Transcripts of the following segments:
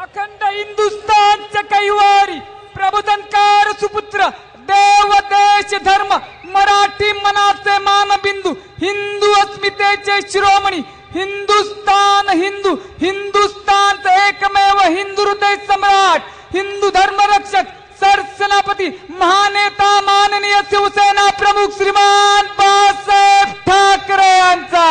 अखंड हिंदुस्थानच्या कैवारी प्रबोधनकार सुपुत्र देव देश धर्म मराठी मनाचे मानबिंदू हिंदू अस्मितेचे शिरोमणी हिंदुस्थान हिंदू हिंदुस्थानचा एकमेव हिंदू हृदय सम्राट हिंदू धर्मरक्षक सरसेनापती महानेता माननीय शिवसेना प्रमुख श्रीमान बाळासाहेब ठाकरे यांचा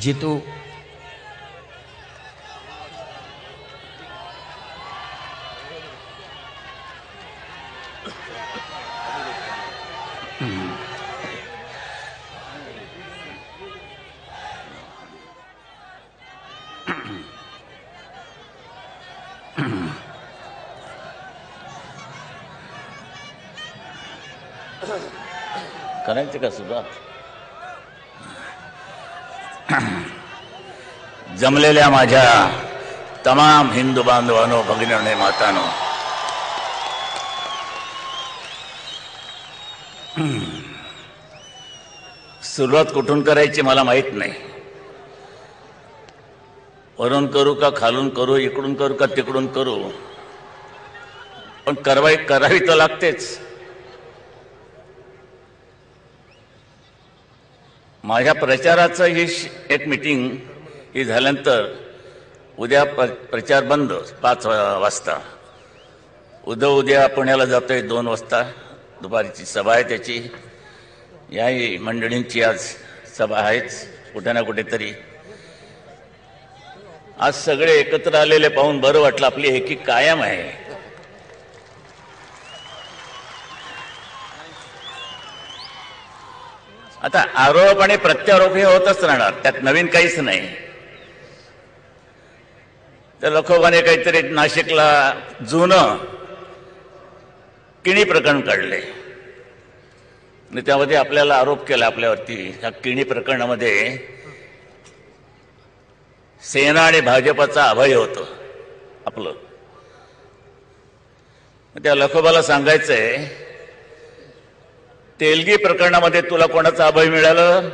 जितू करायचं का सुरुवात? जमलेल्या माझ्या तमाम हिंदू बांधवांनो भगिनींनो मातांनो सुरुवात कुठून करायची मला माहित नाही. वरून करू का खालून करू इकडून करू का तिकडून करू पण करावी तर लागतेच. माझ्या प्रचाराचं ही एक मीटिंग ही झाल्यानंतर उद्या प्रचार बंद 5 वाजता. उद्या पुण्याला जातोय 2 वाजता दुपारीची सभा आहे त्याची. याही मंडळींची आज सभा आहेच कुठे ना कुठेतरी. आज सगळे एकत्र आलेले पाहून बरं वाटलं. आपली एकी कायम आहे. आता आरोप आणि प्रत्यारोप हे होतच राहणार त्यात नवीन काहीच नाही. त्या लखोबाने काहीतरी नाशिकला जुनं किणी प्रकरण काढले आणि त्यामध्ये आपल्याला आरोप केला आपल्यावरती. ह्या किणी प्रकरणामध्ये सेना आणि भाजपाचा अभय होतं आपलं. त्या लखोबाला सांगायचंय तेलगी प्रकरणामध्ये तुला कोणाचं अभय मिळालं?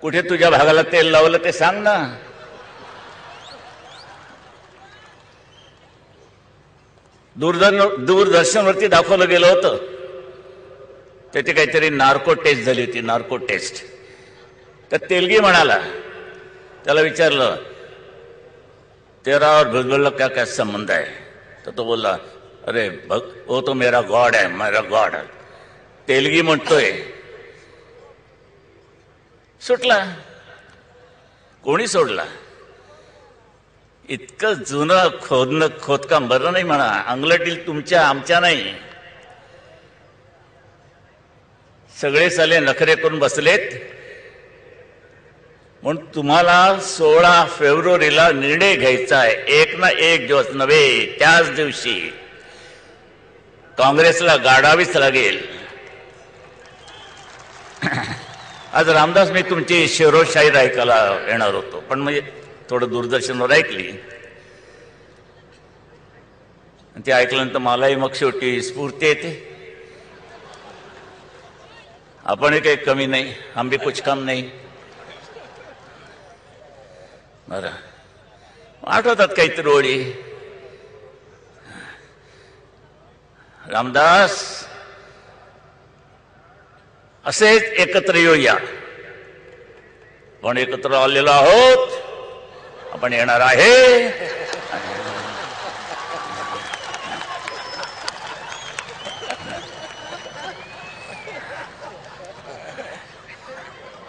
कुठे तुझ्या भागाला तेल लावलं ते सांग ना. दूरदर्शनवरती दाखवलं गेलं होतं. त्याची काहीतरी नार्को टेस्ट झाली होती. Narco test. तर तेलगी म्हणाला त्याला विचारलं तेरा और भुजबल का क्या संबंध है? तर तो बोलला अरे वो तो मेरा गॉड है मेरा गॉड. तेलगी म्हणतोय सुटला. कोणी सोडला? इतकं जुनं खोदकाम बरं नाही म्हणा. अंगलटील तुमच्या आमच्या नाही. सगळे साले नखरे करून बसलेत म्हणून तुम्हाला 16 फेब्रुवारीला निर्णय घ्यायचा आहे. एक ना एक दिवस नव्हे त्याच दिवशी काँग्रेसला गाडावीच लागेल. आज रामदास मी तुमची शिरोशाहीर ऐकायला येणार होतो पण म्हणजे थोडं दूरदर्शनवर ऐकली. ते ऐकल्यानंतर मलाही मग शेवटी स्फूर्ती येते. आपण काही कमी नाही. हम भी कुछ कम नाही. बरं आठवतात काहीतरी ओळी. रामदास असेच एकत्र येऊया. आपण एकत्र आलेलो आहोत. आपण येणार आहे.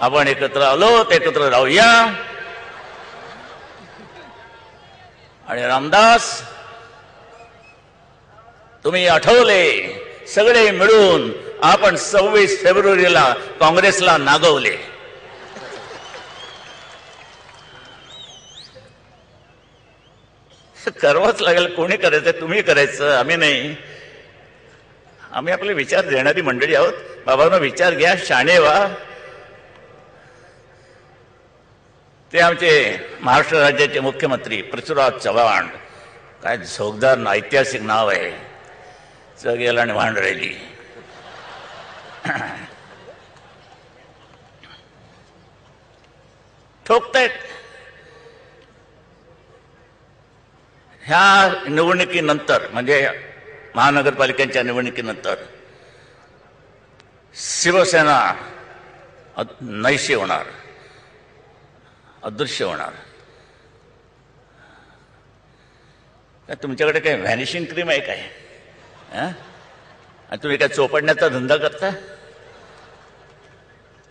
आपण एकत्र आलो एकत्र राहूया. आणि रामदास तुम्ही आठवले सगळे मिळून आपण 26 फेब्रुवारीला काँग्रेसला नागवले. करावंच लागेल. कोणी करायचं? तुम्ही करायचं आम्ही नाही. आम्ही आपले विचार देणारी मंडळी आहोत. बाबांनो विचार घ्या. शाणे व्हा. ते आमचे महाराष्ट्र राज्याचे मुख्यमंत्री पृथ्वीराज चव्हाण काय झोकदार ऐतिहासिक नाव आहे. जग याला आणि वाहन राहिली. ठोकतायत. ह्या निवडणुकीनंतर म्हणजे महानगरपालिकेच्या निवडणुकीनंतर शिवसेना नैशी होणार, अदृश्य होणार. काय तुमच्याकडे काय व्हॅनिशिंग क्रीम आहे काय? आणि तुम्ही काय चोपडण्याचा धंदा करता?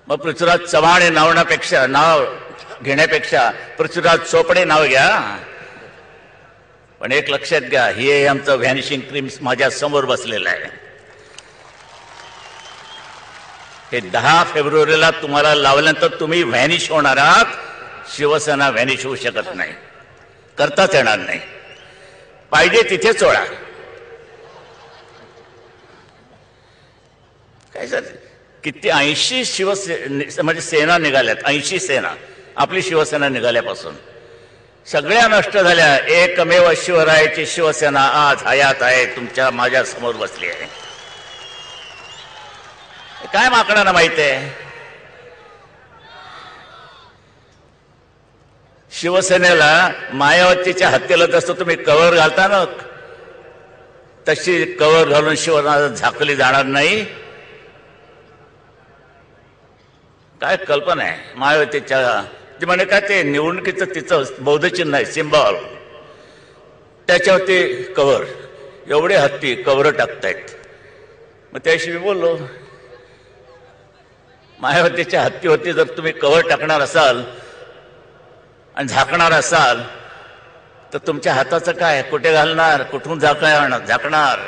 मग पृथ्वीराज चव्हाण हे नाव घेण्यापेक्षा पृथ्वीराज चोपडे नाव घ्या. पण एक लक्षात घ्या, हे आमचं व्हॅनिशिंग क्रीम माझ्या समोर बसलेलं आहे. हे 10 फेब्रुवारीला तुम्हाला लावल्यानंतर तुम्ही व्हॅनिश होणार आहात. शिवसेना व्हॅनिश होऊ शकत नाही, करताच येणार नाही. पाहिजे तिथे चोळा. काय सर, किती 80 म्हणजे सेना निघाल्यात. 80 सेना आपली शिवसेना निघाल्यापासून सगळ्या नष्ट झाल्या. एकमेव शिवरायाची शिवसेना आज हयात आहे, तुमच्या माझ्या समोर बसली आहे. काय माकडांना माहित आहे? शिवसेनेला मायावतीच्या हत्येला जसं तुम्ही कव्हर घालता ना, तशी कव्हर घालून शिवसेना झाकली जाणार नाही. काय कल्पना आहे मायावतीच्या? ते म्हणे काय, ते निवडणुकीचं तिचं बौद्ध चिन्ह आहे, सिम्बॉल, त्याच्यावरती कव्हर. एवढे हत्ती कव्हर टाकतायत. मग त्याशी मी बोललो, मायावतीच्या हत्तीवरती जर तुम्ही कव्हर टाकणार असाल आणि झाकणार असाल तर तुमच्या हाताचं काय? कुठे घालणार? कुठून झाकणार?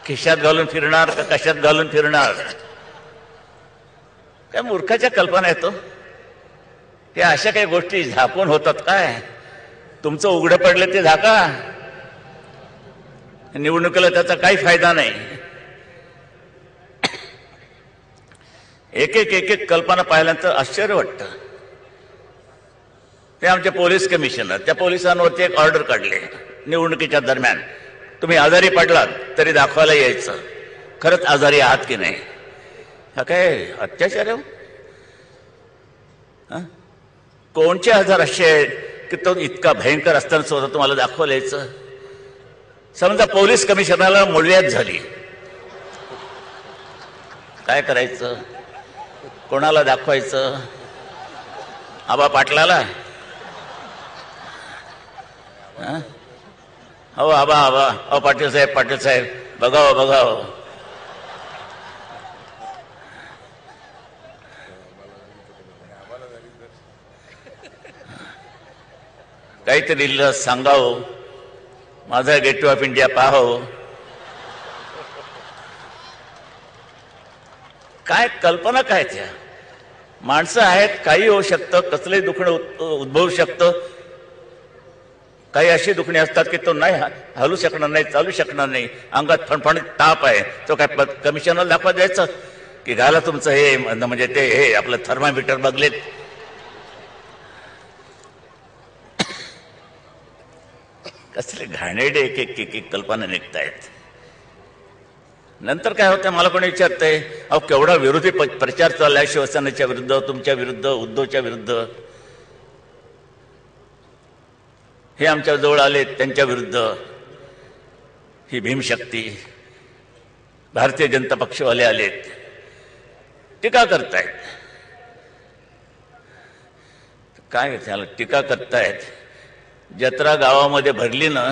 खिशात घालून फिरणार का कशात घालून फिरणार? काय मूर्खाच्या कल्पना येतो. हे अशा काही गोष्टी झाकून होतात काय? तुमचं उघडं पडलं ते झाका. निवडणुकीला त्याचा काही फायदा नाही. एक एक कल्पना पाहिल्यानंतर आश्चर्य वाटतं. ते आमचे पोलीस कमिशनर, त्या पोलिसांवरती एक ऑर्डर काढले निवडणुकीच्या दरम्यान, तुम्ही आजारी पडलात तरी दाखवायला यायचं, खरंच आजारी आहात की नाही. हा काय अत्याचार आहे? कोणचे आजार असे की तो इतका भयंकर असताना सुद्धा तुम्हाला दाखवायला यायचं? समजा पोलीस कमिशनरला मुळव्याध झाली, काय करायचं? कोणाला दाखवायचं? आबा पाटलाला? हो आबा अहो पाटील साहेब बघाव. काहीतरी सांगावं, माझा गेटवे ऑफ इंडिया पाहावं. काय कल्पना काय त्या? माणसं आहेत, काही होऊ शकतं, कसलंही दुखणं उद्भवू शकतं. काही अशी दुखणी असतात की तो नाही हलू शकणार नाही, चालू शकणार नाही, अंगात फणफणीत ताप आहे, तो काय कमिशनरला दाखवा द्यायचं की घाला तुमचं हे म्हणजे ते हे आपलं थर्मामीटर बघलेत. कसले घाणेरडे एक कल्पना निघतायत. नंतर काय होतं, मला कोणी विचारतंय, अहो केवढा विरोधी प्रचार चाललाय शिवसेनेच्या विरुद्ध, तुमच्या विरुद्ध, उद्धवच्या विरुद्ध. हे आमच्या जवळ आले त्यांच्या विरुद्ध, ही भीमशक्ती, भारतीय जनता पक्षवाले आलेत, टीका करतायत. काय त्याला टीका करतायत? जत्रा गावामध्ये भरली ना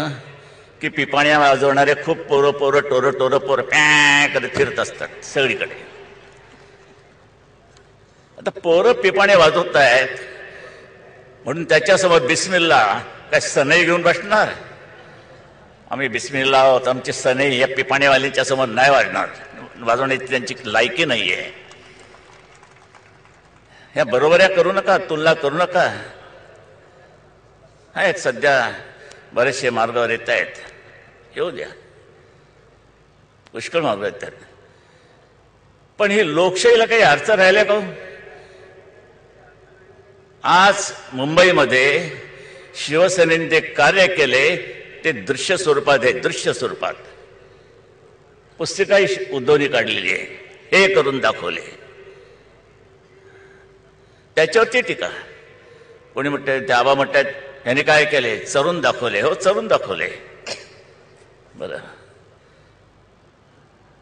की पिपाण्या वाजवणारे खूप पोरं पॅ करत फिरत असतात सगळीकडे. आता पोरं पिपाण्या वाजवत आहेत म्हणून त्याच्यासमोर बिस्मिल्ला काय सनई घेऊन बसणार? आम्ही बिस्मिल्ला आहोत, आमची सनई या पिपाण्यावाल्यांच्या समोर नाही वाजवण्याची त्यांची लायकी नाहीये. ह्या बरोबऱ्या करू नका, तुलना करू नका. आहेत सध्या बरेचसे मार्गावर येत आहेत, येऊ द्या, पुष्कळ मार्ग येतात. पण ही लोकशाहीला काही अर्थ राहिला का? आज मुंबईमध्ये शिवसेनेने ते कार्य केले ते दृश्य स्वरूपात आहे, दृश्य स्वरूपात पुस्तिकाही उद्धवनी काढलेली आहे, हे करून दाखवले. त्याच्यावरती टीका. कोणी म्हणते, ते आबा म्हणतात यांनी काय केले, चरून दाखवले. हो, चरून दाखवले. बरं.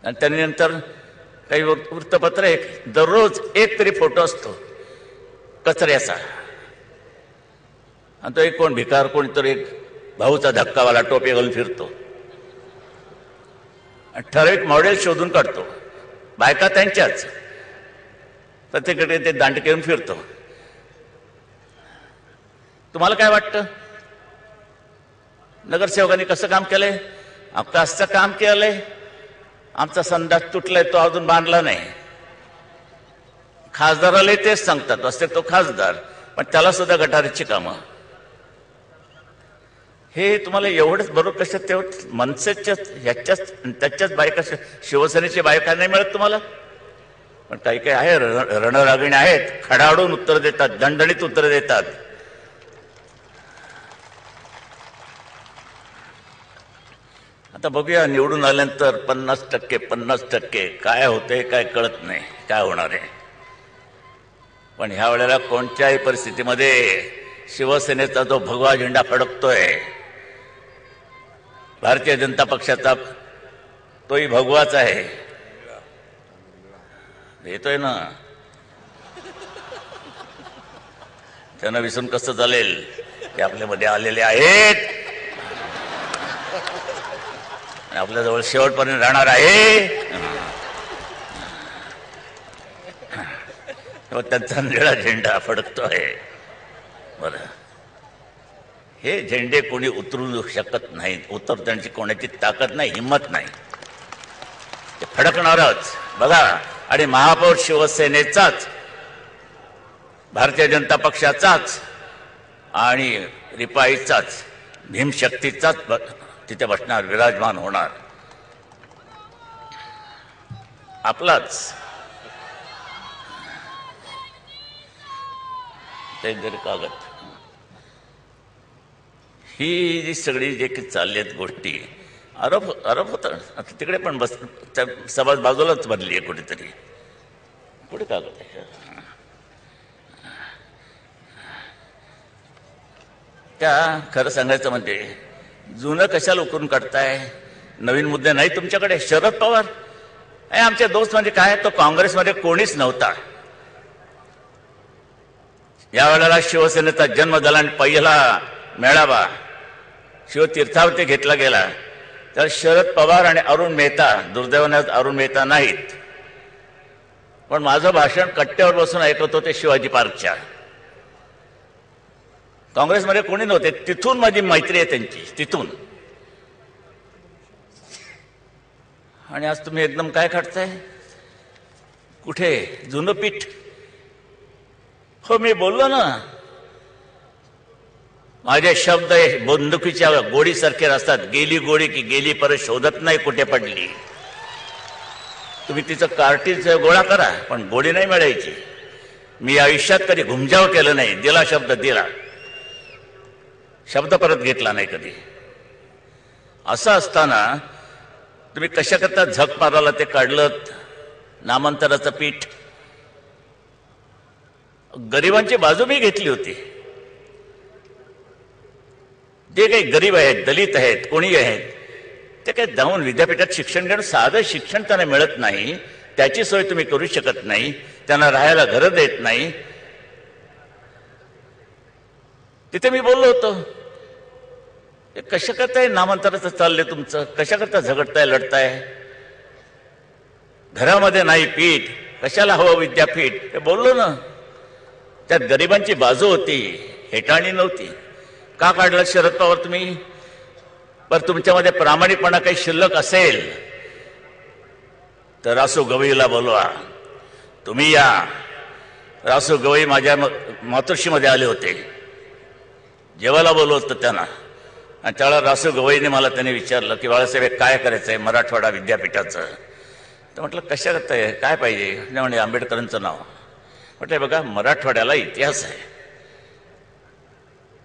आणि त्यांनी नंतर काही वृत्तपत्र एक दररोज एक तरी फोटो असतो कचऱ्याचा, आणि तो एक कोण भिकार, कोणीतरी एक भाऊचा धक्कावाला टोपी घालून फिरतो, ठराविक मॉडेल शोधून काढतो, बायका त्यांच्याच, प्रत्येकडे ते दांडके घेऊन फिरतो. तुम्हाला काय वाटतं, नगरसेवकांनी कसं काम केलंय? असं काम केलंय. आमचा संडास तुटलाय, तो अजून बांधला नाही. खासदाराला तेच सांगतात, असते तो खासदार, पण त्याला सुद्धा गटारीची कामं. हे तुम्हाला एवढंच बरोबर कसं तेवढं मनसेच्या ह्याच्याच त्याच्याच बायका, शिवसेनेच्या बायका नाही मिळत तुम्हाला. पण काही काही आहे, रणरागिणी आहेत, खडाडून उत्तर देतात, दणदणीत उत्तर देतात. आता बघूया निवडून आल्यानंतर 50% काय होते, काय कळत नाही, काय होणार आहे. पण ह्या वेळेला कोणत्याही परिस्थितीमध्ये शिवसेनेचा जो भगवा झेंडा फडकतोय, भारतीय जनता पक्षाचा तोही भगवाच आहे. येतोय ना, त्यांना विसरून कसं चालेल ते आपल्यामध्ये आलेले आहेत, आपल्याजवळ शेवटपर्यंत राहणार आहे. त्यांचा निळा झेंडा फडकतो आहे. बरं, हे झेंडे कोणी उतरू शकत नाहीत, उतरण्याची कोणाची ताकद नाही, हिंमत नाही, ते फडकणारच. बघा, आणि महापौर शिवसेनेचाच, भारतीय जनता पक्षाचाच आणि रिपाईचाच, भीमशक्तीचाच तिथे बसणार, विराजमान होणार, आपलाच. ते जरी कागद, ही जी सगळी जे काही चालली आहेत गोष्टी, आरोप होता. तिकडे पण बस सभा बाजूलाच बनली आहे कुठेतरी, कुठे कागद आहे. त्या खरं सांगायचं म्हणजे जुनं कशाला उकरून काढताय, नवीन मुद्दे नाही तुमच्याकडे. शरद पवार आमच्या दोस्त म्हणजे काय, तो काँग्रेसमध्ये कोणीच नव्हता. यावेळेला शिवसेनेचा जन्म झाला आणि पहिला मेळावा शिवतीर्थावरती घेतला गेला, तर शरद पवार आणि अरुण मेहता, दुर्दैवाने अरुण मेहता नाहीत, पण माझं भाषण कट्ट्यावर बसून ऐकत होते शिवाजी पार्कच्या. काँग्रेसमध्ये कोणी नव्हते. तिथून माझी मैत्री आहे त्यांची, तिथून. आणि आज तुम्ही एकदम काय काढताय, कुठे जुनं पीठ. हो, मी बोललो ना, माझे शब्द बंदुकीच्या गोळीसारखे असतात. गेली गोळी की गेली, परत शोधत नाही कुठे पडली. तुम्ही तिचं कार्टीज गोळा करा, पण गोळी नाही मिळायची. मी आयुष्यात कधी घुमजाव केलं नाही. दिला शब्द दिला, शब्द परत घेतला नाही कधी. असं असताना तुम्ही कशा करता झक मारायला ते काढलं नामांतराचं पीठ. गरिबांची बाजू मी घेतली होती. जे काही गरीब आहेत, दलित आहेत, कोणी आहेत, ते काही जाऊन विद्यापीठात शिक्षण घेणं, साधं शिक्षण त्यांना मिळत नाही, त्याची सोय तुम्ही करू शकत नाही, त्यांना राहायला घरं देत नाही. तिथे मी बोललो होतो, कशा करताय नामांतराचं चाललंय तुमचं, कशा करता झगडताय, लढताय. घरामध्ये नाही पीठ, कशाला हवं विद्यापीठ, हे बोललो ना. त्यात गरिबांची बाजू होती, हेटाळणी नव्हती. का काढलं शरद पवार तुम्ही? पण तुमच्यामध्ये प्रामाणिकपणा काही शिल्लक असेल तर रासू गवईला बोलवा. तुम्ही या. रासू गवई माझ्या मातोश्रीमध्ये आले होते, जेवायला बोलवलं होतं त्यांना. आणि त्यावेळेला रासू गवईने मला त्याने विचारलं की बाळासाहेब काय करायचं आहे मराठवाडा विद्यापीठाचं. तर म्हटलं कशा करताय, काय पाहिजे. म्हणजे आंबेडकरांचं नाव. म्हटलं बघा, मराठवाड्याला इतिहास आहे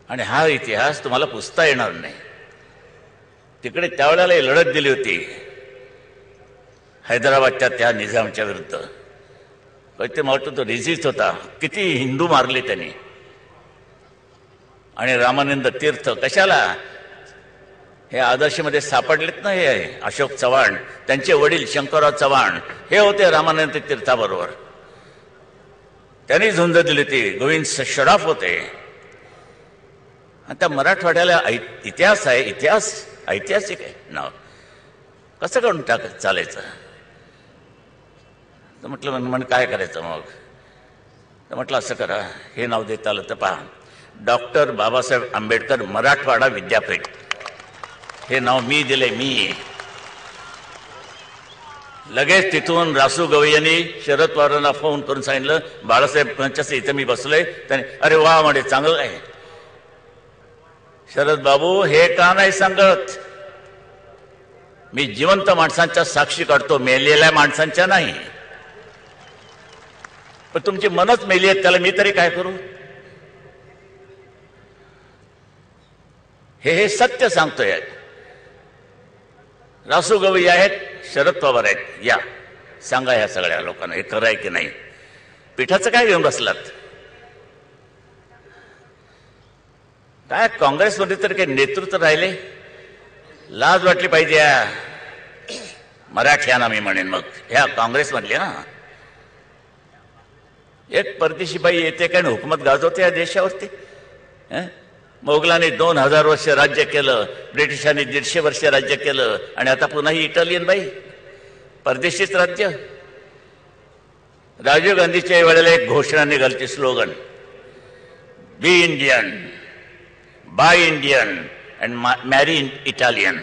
आणि हा इतिहास तुम्हाला पुसता येणार नाही. तिकडे त्यावेळेला लढत दिली होती हैदराबादच्या त्या निजामच्या विरुद्ध. ते मला तो रिजिस्ट होता. किती हिंदू मारले त्यांनी. आणि रामानंद तीर्थ कशाला हे आदर्शमध्ये सापडलेत ना. हे अशोक चव्हाण, त्यांचे वडील शंकरराव चव्हाण हे होते रामानंद तीर्थाबरोबर. त्यांनी झुंज दिली होती. गोविंद शराफ होते. आणि त्या मराठवाड्याला इतिहास आहे. ऐतिहासिक आहे नाव. कसं करून चालायचं. तर म्हटलं म्हण काय करायचं मग. तर म्हटलं असं करा, हे नाव देता आलं तर पहा, डॉक्टर बाबासाहेब आंबेडकर मराठवाडा विद्यापीठ हे नाव मी दिले. मी लगेच तिथून रासू गवई यांनी शरद पवारांना फोन करून सांगितलं, बाळासाहेब यांच्याशी इथं मी बसलोय. त्याने अरे वा म्हणे चांगलं आहे. शरद बाबू हे का नाही सांगत. मी जिवंत माणसांच्या साक्षी काढतो, मेलेल्या माणसांच्या नाही. पण तुमची मनच मेली आहेत, त्याला मी तरी काय करू. हे सत्य सांगतोय. रासू गवई आहेत, शरद पवार आहेत. या सांगा ह्या सगळ्या लोकांना हे खरं आहे की नाही. पिठाचं काय घेऊन बसलात. काय काँग्रेसमध्ये तर काही नेतृत्व राहिले. लाज वाटली पाहिजे. मराठ्यांना मी म्हणेन. मग ह्या काँग्रेसमधले ना एक परदेशी बाई येते काय हुकूमत गाजवते या देशावरती. मोगलांनी 2000 वर्ष राज्य केलं, ब्रिटिशांनी 150 वर्ष राज्य केलं, आणि आता पुन्हा ही इटालियन बाई परदेशीच राज्य. राजीव गांधीच्या वेळेला एक घोषणा निघालती, slogan, be Indian, buy Indian and marry Italian.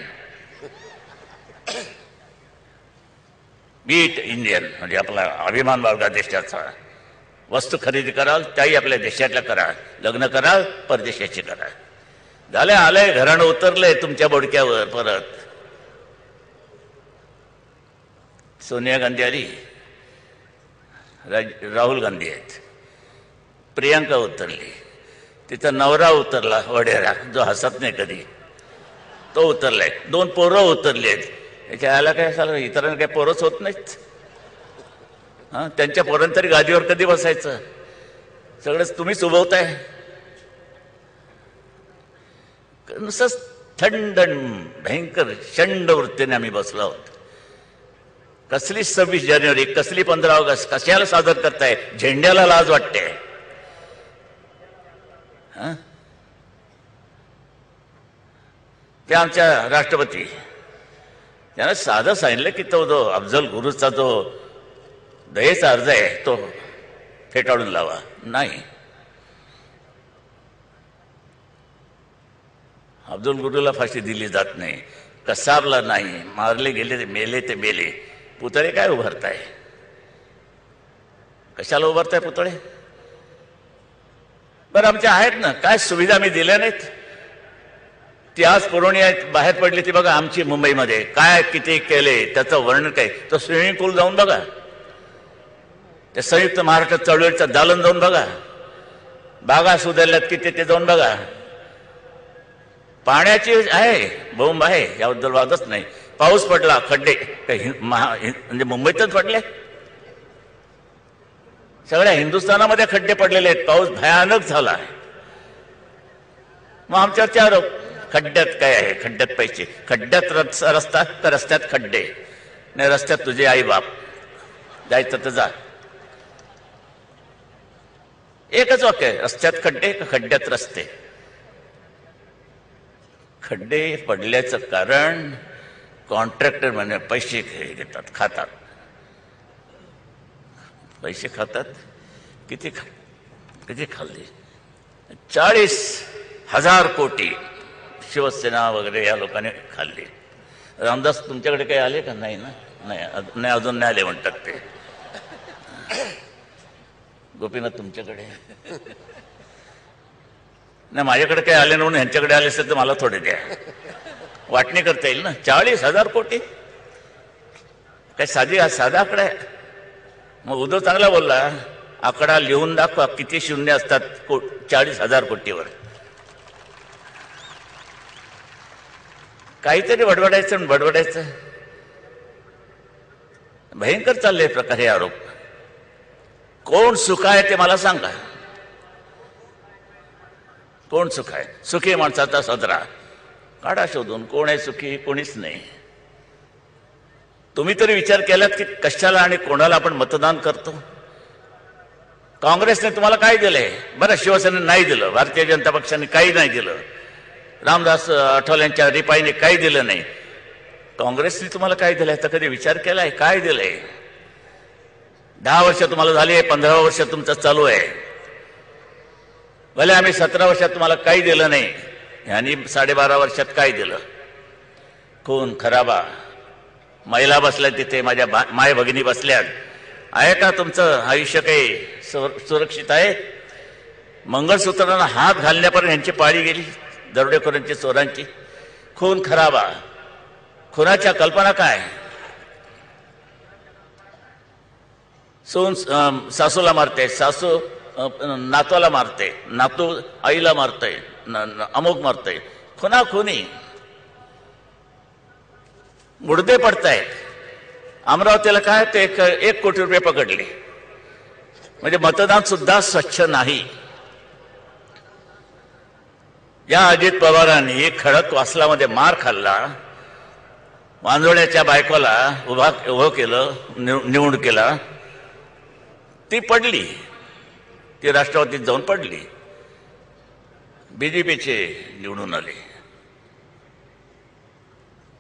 Be Indian म्हणजे आपला अभिमान बाळगा देशाचा. वस्तू खरेदी कराल त्याही आपल्या देशातल्या करा, लग्न कराल परदेशाची करा. झाले आलंय घराणं उतरलंय तुमच्या बोडक्यावर. परत सोनिया गांधी आली, राहुल गांधी आहेत, प्रियांका उतरली, तिचा नवरा उतरला वडेरा जो हसत नाही कधी, तो उतरलाय. 2 पोरं उतरली आहेत. याच्या आला काय झालं, इतरांना काय पोरच होत नाहीत. त्यांच्या पोरांनी तरी गादीवर कधी बसायचं. सगळंच तुम्हीच उभवताय. नुसतंच थंड भयंकर शंड वृत्तीने आम्ही बसलो आहोत. कसली 26 जानेवारी, कसली 15 ऑगस्ट, कशाला सादर करताय. झेंड्याला लाज वाटते. ते आमच्या राष्ट्रपती त्यानं साधं सांगितलं की तो जो अफजल गुरुचा जो दयेचा अर्ज आहे तो फेटाळून लावा. नाही, अब्दुल गुरुला फाशी दिली जात नाही, कसाबला नाही, मारले गेले ते मेले ते मेले. पुतळे काय उभारताय. कशाला उभारताय पुतळे. बरं आमच्या आहेत ना, काय सुविधा मी दिल्या नाहीत. ती आज पुरवणी बाहेर पडली ती बघा. आमची मुंबईमध्ये काय किती केले त्याचं वर्णन काय. तो स्विमिंग पूल जाऊन बघा, त्या संयुक्त महाराष्ट्र चळवळीचं दालन जाऊन बघा, बागा सुधारल्यात किती ते जाऊन बघा. पाण्याची आहे बोंब आहे, याबद्दल वादच नाही. पाऊस पडला खड्डे म्हणजे मुंबईतच पडले. सगळ्या हिंदुस्थानामध्ये खड्डे पडलेले आहेत. पाऊस भयानक झाला. मग आमच्यावरचे आरोप. खड्ड्यात काय आहे, खड्ड्यात पैसे, खड्ड्यात रस्ता तर रस्त्यात खड्डे नाही, रस्त्यात तुझे आई बाप. जायचं तर जा. एकच वाक्य आहे, रस्त्यात खड्डे का खड्ड्यात रस्ते. खड्डे पडल्याचं कारण कॉन्ट्रॅक्टर म्हणजे पैसे घेतात, खातात. पैसे खातात. किती खाल्ले. 40,000 कोटी शिवसेना वगैरे या लोकांनी खाल्ली. रामदास तुमच्याकडे काही आले का. नाही ना. नाही अजून नाही आले म्हणतात ते. गोपीनाथ तुमच्याकडे नाही. माझ्याकडे काही आले म्हणून ह्यांच्याकडे आले असेल तर मला थोडे द्या, वाटणी करता येईल ना. 40,000 कोटी काय साधा आकडा आहे. मग उद्धव चांगला बोलला, आकडा लिहून दाखवा किती शून्य असतात 40,000 कोटीवर. काहीतरी बडबडायचं आणि बडबडायचं. भयंकर चालले प्रकार हे आरोप. कोण सुख आहे ते मला सांगा. कोण सुख आहे? सुखी माणसाचा सदरा काढा शोधून. कोण आहे सुखी? कोणीच नाही. तुम्ही तरी विचार केलात की कशाला आणि कोणाला आपण मतदान करतो? काँग्रेसने तुम्हाला काय दिलंय? बरं, शिवसेनेने नाही दिलं, भारतीय जनता पक्षाने काही नाही दिलं, रामदास आठवलेंच्या रिपाईने काही दिलं नाही. काँग्रेसने तुम्हाला काय दिलंय तर कधी विचार केलाय? काय दिलंय? 10 वर्ष तुम्हाला झाली, 15 वर्ष तुमचं चालू आहे. भले आम्ही 17 वर्षात तुम्हाला काही दिलं नाही, यांनी 12.5 वर्षात काय दिलं? खून खराबा. महिला बसल्या तिथे, माझ्या माय भगिनी बसल्यात. आहे का तुमचं आयुष्य काही सुरक्षित आहे? मंगळसूत्रांना हात घालण्यापर्यंत यांची पाळी गेली, दरोडेखोरांची, चोरांची. खून खराबा. खुनाच्या कल्पना काय? सासूला मारते, सासू नातवाला मारते, नातू आईला मारते, अमुक मारते. खुना खुनी. मुडदे पडतायत. अमरावतीला काय ते 1 कोटी रुपये पकडले. म्हणजे मतदान सुद्धा स्वच्छ नाही. या अजित पवारांनी खडकवासलामध्ये मार खाल्ला. मांजोळ्याच्या बायकोला उभं केलं, निवडणुकीला. ती पडली, ती राष्ट्रवादीत जाऊन पडली. बीजेपीचे निवडून आले.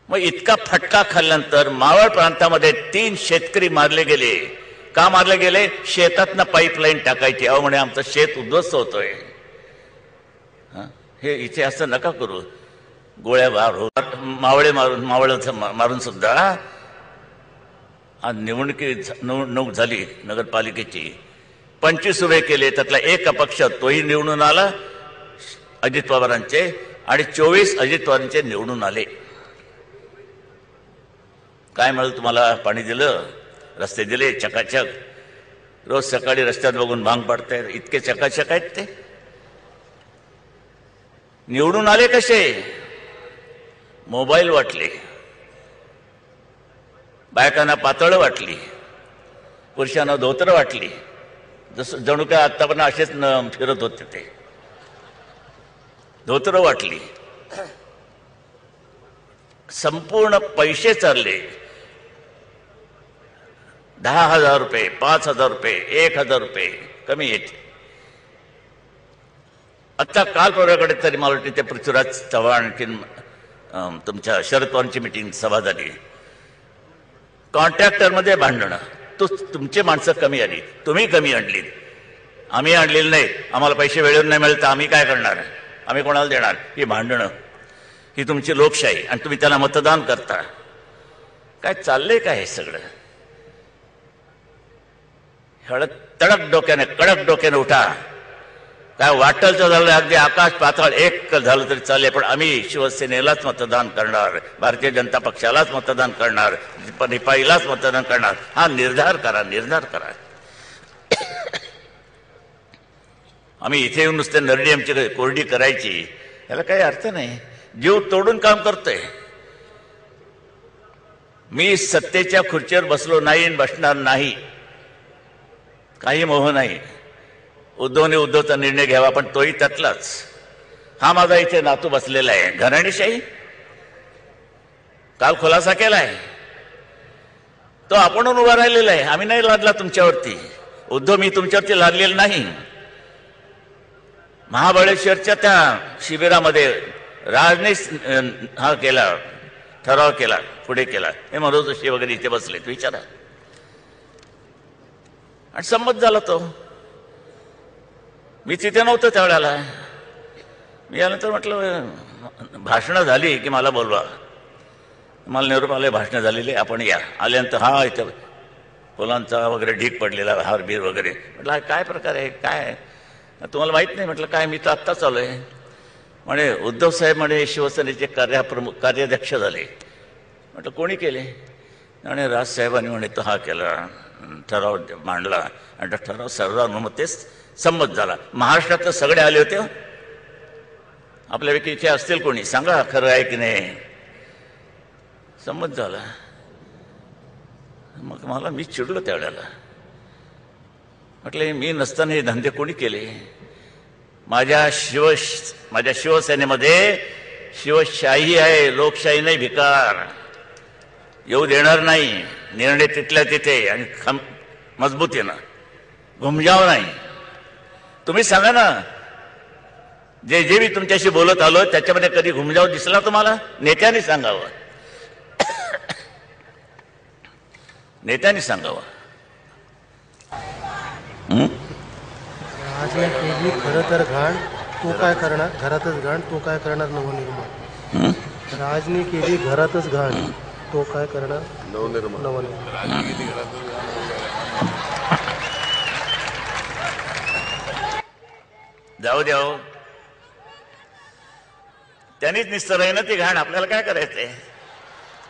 मग इतका फटका खाल्ल्यानंतर मावळ प्रांतामध्ये 3 शेतकरी मारले गेले. का मारले गेले? शेतातनं पाईपलाईन टाकायची. अहो म्हणे आमचं शेत उद्ध्वस्त होतोय. हे इथे असं नका करू. गोळ्या मावळे मारून सुद्धा आज निवडणूक झाली नगरपालिकेची. 25 उभे केले, त्यातला 1 अपक्ष, तोही निवडून आला अजित पवारांचे, आणि 24 अजित पवारांचे निवडून आले. काय मिळालं तुम्हाला? पाणी दिलं, रस्ते दिले चकाचक. रोज सकाळी रस्त्यात बघून भांग पडतायत. इतके चकाचक आहेत ते. निवडून आले कसे? मोबाईल वाटले, बायकांना पातळ वाटली, पुरुषांना धोतर वाटली. जसं जणू काय आत्तापर्यंत असेच फिरत होते ते. धोतर वाटली. संपूर्ण पैसे चालले. 10,000 रुपये, 5,000 रुपये, 1,000 रुपये कमी येते. आता काल परवाकडे तरी मला वाटते ते पृथ्वीराज चव्हाण तुमच्या शरद पवारांची मीटिंग सभा झाली. कॉन्ट्रॅक्टरमध्ये भांडणं. तुमची माणसं कमी आली, तुम्ही कमी आणली, आम्ही आणलेली नाही. आम्हाला पैसे वेळेवर नाही मिळत, आम्ही काय करणार? आम्ही कोणाला देणार? ही भांडणं. ही तुमची लोकशाही, आणि तुम्ही त्याला मतदान करता. काय चाललंय काय हे सगळं? कडक डोक्याने उठा. काय वाटल तर झालं, अगदी आकाश पाताळ एक झालं तरी चालेल, पण आम्ही शिवसेनेलाच मतदान करणार, भारतीय जनता पक्षालाच मतदान करणार, रिपाईलाच मतदान करणार. हा निर्धार करा. आम्ही इथे येऊन नुसते नरडी आमची कोरडी करायची, याला काही अर्थ नाही. जीव तोडून काम करतोय. मी सत्तेच्या खुर्चीवर बसलो नाही, बसणार नाही, काही मोह नाही. उद्धवचा निर्णय घ्यावा, पण तोही त्यातलाच. हा माझा इथे नातू बसलेला आहे. घराणेशाही काल खुलासा केलाय. तो आपण उभा राहिलेला आहे. आम्ही नाही लादला तुमच्यावरती. उद्धव, मी तुमच्यावरती लादलेला नाही. महाबळेश्वरच्या त्या शिबिरामध्ये राजने हा केला, ठराव केला, पुढे केला. हे मनोज जोशी वगैरे इथे बसलेत, विचारा. आणि संमत झाला तो. मी तिथे नव्हतो त्यावेळेला. मी यानंतर म्हटलं भाषणं झाली की मला बोलवा. मला निरोप आले, भाषणं झालेली, आपण या. आल्यानंतर हा इथं फुलांचा वगैरे ढीक पडलेला, हारबीर वगैरे. म्हटलं काय प्रकार आहे, काय तुम्हाला माहीत नाही? म्हटलं काय, मी तर आत्ताच आलो आहे. म्हणे उद्धव साहेब म्हणे शिवसेनेचे कार्याध्यक्ष झाले. म्हटलं कोणी केले? आणि राजसाहेबांनी म्हणे तो हा केला, ठराव मांडला, आणि तो ठराव सर्वानुमतेच संमत झाला. महाराष्ट्रात सगळे आले होते. आपल्यापैकी इथे असतील कोणी, सांगा खरं आहे की नाही? संमत झाला. मग मला मी चिडलो त्यावेळेला. म्हटलं मी नसताना हे धंदे कोणी केले? माझ्या शिवसेनेमध्ये शिवशाही आहे, लोकशाही नाही. भिकार येऊ देणार नाही. निर्णय तिथल्या तिथे आणि मजबूतीनं, घुमजाव नाही. तुम्ही सांगा ना, जे मी तुमच्याशी बोलत आलो त्याच्यामध्ये कधी घुमजाव दिसला तुम्हाला? नेत्यांनी सांगावं, नेत्यांनी सांगावं. राजने केली खरं तर घाण, तो काय करणार? घरातच घाण, तो काय करणार? नवनिर्माण. राजने केली घरातच घाण, तो काय करणार? नवनिर्माण. जाऊ द्याव, त्यांनीच निस्तर ना ती घाण. आपल्याला काय करायचंय?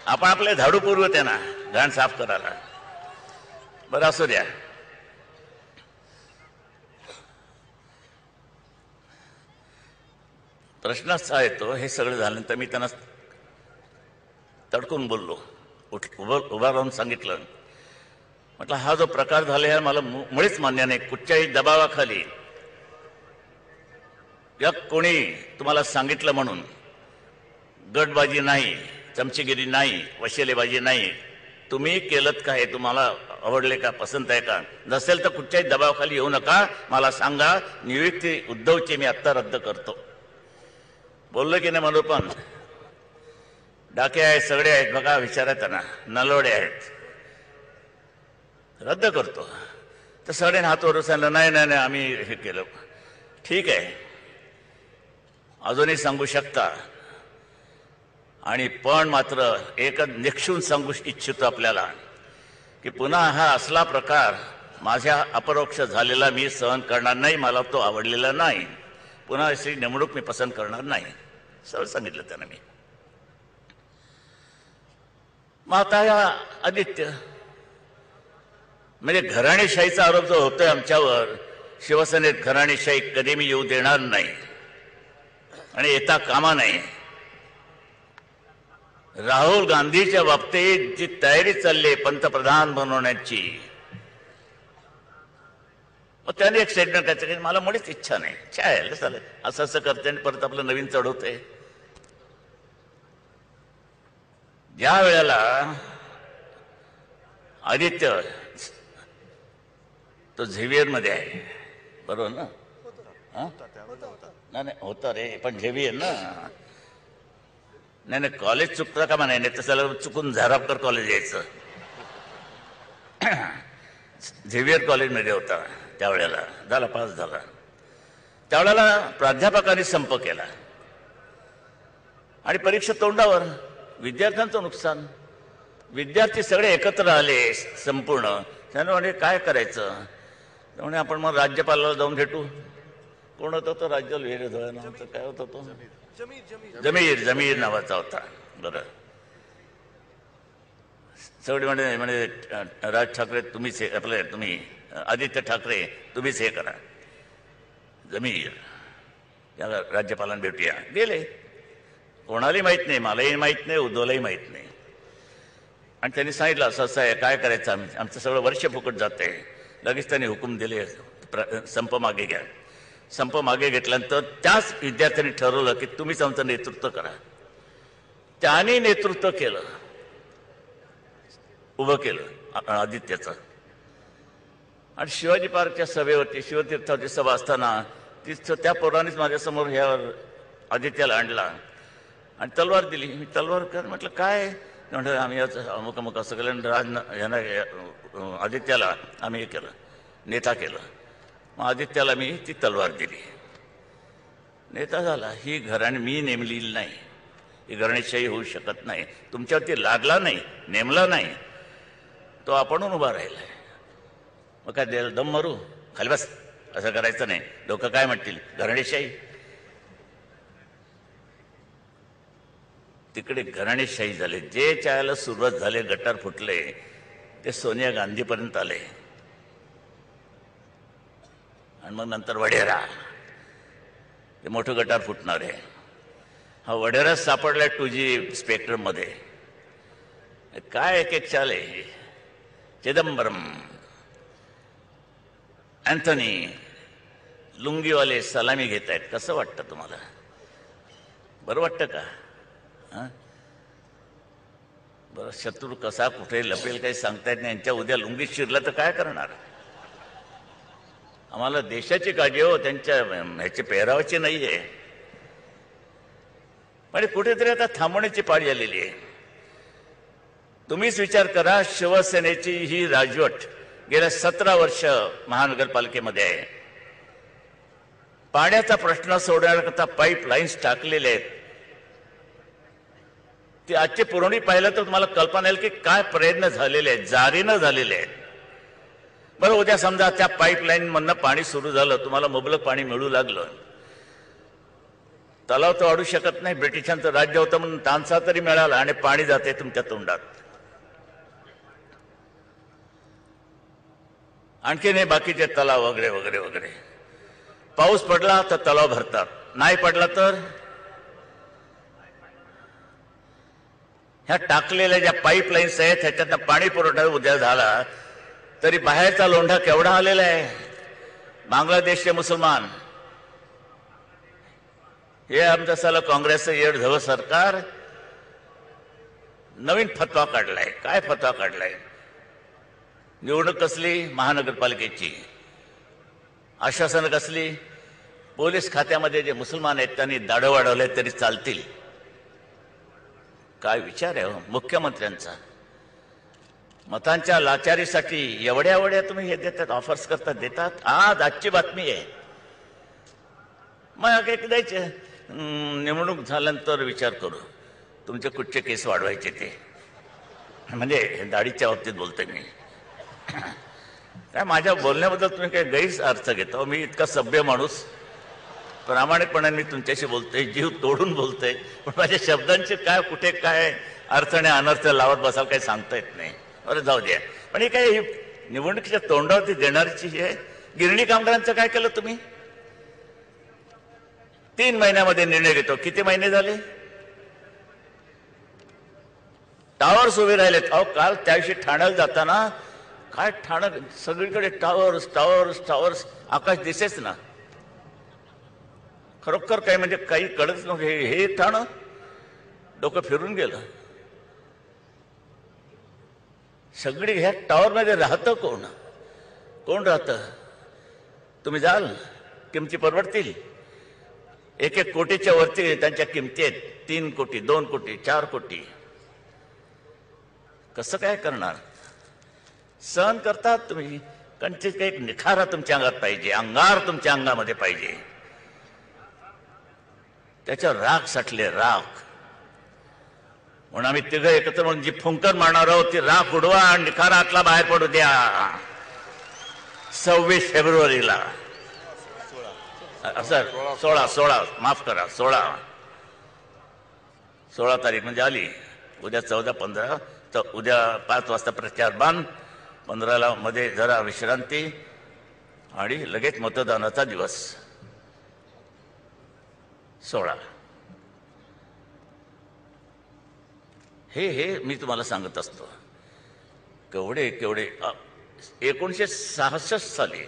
आपण आपले झाडू पुरवू त्यांना घाण साफ करायला. बरं असू द्या. प्रश्न असा येतो, हे सगळं झाल्यानंतर मी त्यांना तडकून बोललो, उभा राहून सांगितलं. म्हटलं हा जो प्रकार झाला आहे मला मुळीच मान्य नाही. कुठच्याही दबावाखाली या कोणी तुम्हाला सांगितलं म्हणून गटबाजी नाही, चमचेगिरी नाही, वशिलेबाजी नाही. तुम्ही केलत का? हे तुम्हाला आवडले का? पसंत आहे का? नसेल तर कुठच्याही दबावाखाली येऊ नका. मला सांगा. नियुक्ती उद्धवची मी आत्ता रद्द करतो. बोललो की नाही? म्हणून पण डाके आहेत, सगळे आहेत, बघा विचारा त्यांना, नलवडे आहेत. रद्द करतो. तर सगळे हातवर सांगितलं नाही नाही नाही आम्ही हे केलं. ठीक आहे, अजूनही सांगू शकता. आणि पण मात्र एकच निक्षून सांगू इच्छितो आपल्याला की पुन्हा हा असला प्रकार माझ्या अपरोक्ष झालेला मी सहन करणार नाही. मला तो आवडलेला नाही. पुन्हा अशी नेमणूक मी पसंत करणार नाही. सरळ सांगितलं त्यांना मी. मग आता या आदित्य म्हणजे घराणेशाहीचा आरोप जो होतोय आमच्यावर, शिवसेनेत घराणेशाही कधी मी येऊ देणार नाही आणि येता कामा नाही. राहुल गांधीच्या बाबतीत जी तयारी चालली आहे पंतप्रधान बनवण्याची, मग त्याने एक स्टेटमेंट करायचं की मला मुळीच इच्छा नाही. चालेल चालेल, असं असं करते आणि परत आपलं नवीन चढवते. ज्या वेळेला आदित्य तो झेवियर मध्ये आहे, बरोबर ना? नाही होता रे, पण झेवियर ना. नाही नाही, कॉलेज चुकतं का म्हणा? नाही तसं चुकून झारापकर कॉलेज यायचं. झेवियर कॉलेजमध्ये होता त्यावेळेला. झाला, पास झाला. त्यावेळेला प्राध्यापकांनी संप केला आणि परीक्षा तोंडावर. विद्यार्थ्यांचं नुकसान. विद्यार्थी सगळे एकत्र आले संपूर्ण. त्यानं म्हणे काय करायचं? त्यामुळे आपण मग राज्यपालाला जाऊन भेटू. कोण होता तो? राज्य नावाचा काय होता तो? जमीर नावाचा होता. बरं, सगळे म्हणे राज ठाकरे तुम्हीच हे आपले, तुम्ही आदित्य ठाकरे तुम्हीच हे करा. जमीर याला राज्यपालांना भेटूया. गेले. कोणालाही माहित नाही, मलाही माहित नाही, उद्धवलाही माहित नाही. आणि त्यांनी सांगितलं असं असं आहे, काय करायचं? आमचं सगळं वर्ष फुकट जाते. लगेच त्यांनी हुकूम दिले, संप मागे घ्या. संप मागे घेतल्यानंतर त्याच विद्यार्थ्यांनी ठरवलं की तुम्हीच आमचं नेतृत्व करा. त्याने नेतृत्व केलं, उभं केलं आदित्यचं. आणि शिवाजी पार्कच्या सभेवरती, शिवतीर्थाची सभा असताना तिथं त्या पोरानेच माझ्यासमोर ह्यावर आदित्याला आणला आणि तलवार दिली. मी तलवार कर म्हटलं काय? म्हटलं आम्ही याचं अमुक अमुक असं केलं. यांना आदित्याला आम्ही हे केलं, नेता केलं. मग आदित्याला मी ती तलवार दिली, नेता झाला. ही घराणी मी नेमलेली नाही. ही घराणेशाही होऊ शकत नाही. तुमच्यावरती लागला नाही, नेमला नाही, तो आपणहून उभा राहिलाय. मग काय द्यायला दम मारू? खाली बस, असं करायचं नाही. लोक काय म्हणतील? घराणेशाही. तिकडे घराणेशाही झाले. जे चायला सुरुवात झाले, गटार फुटले, ते सोनिया गांधीपर्यंत आले. आणि मग नंतर वढेरा, ते मोठं गटार फुटणार आहे. हा वढेरा सापडला 2G स्पेक्ट्रम मध्ये. काय एक एक चाल आहे. चिदंबरम, अँथनी, लुंगीवाले सलामी घेत आहेत. कसं वाटतं तुम्हाला? बरं वाटतं का? बरं, शत्रू कसा कुठे लपेल काही सांगता येत नाही. यांच्या उद्या लुंगीत शिरलं तर काय करणार? आम्हाला देशाची काळजी हो, त्यांच्या ह्याची पेहरावाची नाही आहे. पण कुठेतरी आता थांबवण्याची पाळी आलेली आहे. तुम्हीच विचार करा, शिवसेनेची ही राजवट गेल्या 17 वर्ष महानगरपालिकेमध्ये आहे. पाण्याचा प्रश्न सोडवण्याकरता पाईपलाईन्स टाकलेले आहेत. ती आजची पुरवणी पाहिलं तर तुम्हाला कल्पना येईल की काय प्रयत्न झालेले आहेत, जारीनं झालेले आहेत. बरं, उद्या समजा त्या पाईपलाईन मधनं पाणी सुरू झालं, तुम्हाला मुबलक पाणी मिळू लागलं, तलाव तर वाढू शकत नाही. ब्रिटिशांचं राज्य होतं म्हणून तानसा तरी मिळाला आणि पाणी जाते तुमच्या तोंडात. आणखीन हे बाकीचे तलाव वगैरे वगैरे वगैरे. पाऊस पडला तर तलाव भरतात, नाही पडला तर ह्या टाकलेल्या ज्या पाईपलाईन्स आहेत ह्याच्यातनं पाणी पुरवठा उद्या झाला तरी बाहेरचा लोंढा केवढा आलेला आहे. बांगलादेशचे मुसलमान, हे आमचं साला काँग्रेसचं येडधव सरकार नवीन फतवा काढलाय. काय फतवा काढलाय? निवडणूक कसली? महानगरपालिकेची. आश्वासनं कसली? पोलीस खात्यामध्ये जे मुसलमान आहेत त्यांनी दाढं वाढवले तरी चालतील. काय विचार आहे हो मुख्यमंत्र्यांचा? मतांच्या लाचारीसाठी एवढ्या तुम्ही हे देतात, ऑफर्स करतात, देतात. आजची बातमी आहे. मग एक द्यायचे, निवडणूक झाल्यानंतर विचार करू तुमचे कुठचे केस वाढवायचे ते. म्हणजे दाढीच्या बाबतीत बोलतोय मी. काय माझ्या बोलण्याबद्दल तुम्ही काही गैर अर्थ घेता? मी इतका सभ्य माणूस, प्रामाणिकपणाने मी तुमच्याशी बोलतोय, जीव तोडून बोलतोय, पण माझ्या शब्दांचे काय कुठे काय अर्थ आणि अनर्थ लावत बसाल काही सांगता येत नाही. बरं, जाऊ द्या. पण हे काय निवडणुकीच्या तोंडावरती देणारीची हे गिरणी कामगारांचं काय केलं तुम्ही? 3 महिन्यामध्ये निर्णय घेतो. किती महिने झाले? टावर्स उभे राहिलेत. अहो, काल त्याविषयी ठाण्याला जाताना काय ठाणं सगळीकडे टावर्स टावर्स टावर्स, आकाश दिसेच ना. खरोखर काय म्हणजे काही कळत नव्हतं. हे ठाणं डोकं फिरून गेलं. सगळी ह्या टॉवरमध्ये राहतं कोण? कोण राहतं? तुम्ही जाल, किमती परवडतील. 1-1 कोटीच्या वरती त्यांच्या किमती आहेत. 3 कोटी, 2 कोटी, 4 कोटी. कसं काय करणार? सहन करतात तुम्ही. कंची एक निखारा तुमच्या अंगात पाहिजे, अंगार तुमच्या अंगामध्ये पाहिजे. त्याच्यावर राख साठले, राख. म्हणून आम्ही तिघं एकत्र म्हणून जी फुंकर मारणार आहोत ती राख उडवा आणि निखारा आतला बाहेर पडू द्या. 26 फेब्रुवारीला, सर 16 माफ करा, 16 तारीख म्हणजे आली. उद्या 14, 15, तर उद्या 5 वाजता प्रचार बांध. 15ला मध्ये जरा विश्रांती आणि लगेच मतदानाचा दिवस 16. हे मी तुम्हाला सांगत असतो. केवढे 1966 साली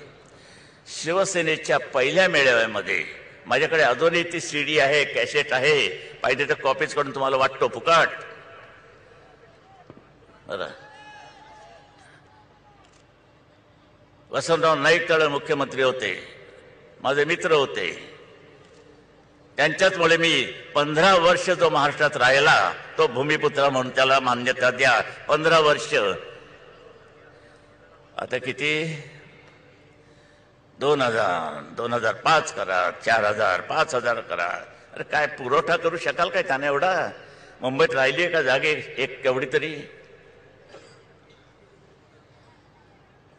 शिवसेनेच्या पहिल्या मेळाव्यामध्ये माझ्याकडे अजूनही ती CD आहे, कॅसेट आहे. पाहिजे तर कॉपीज करून तुम्हाला वाटतो फुकाट. बरं, वसंतराव नाईक त्यावेळेला मुख्यमंत्री होते, माझे मित्र होते. त्यांच्याचमुळे मी 15 वर्ष जो महाराष्ट्रात राहिला तो भूमिपुत्र म्हणून त्याला मान्यता द्या. 15 वर्ष. आता किती? 2000, 2005 करा, 4000, 5000 करा. अरे काय पुरवठा करू शकाल काय त्याने एवढा? मुंबईत राहिली आहे का जागे एक केवढी तरी?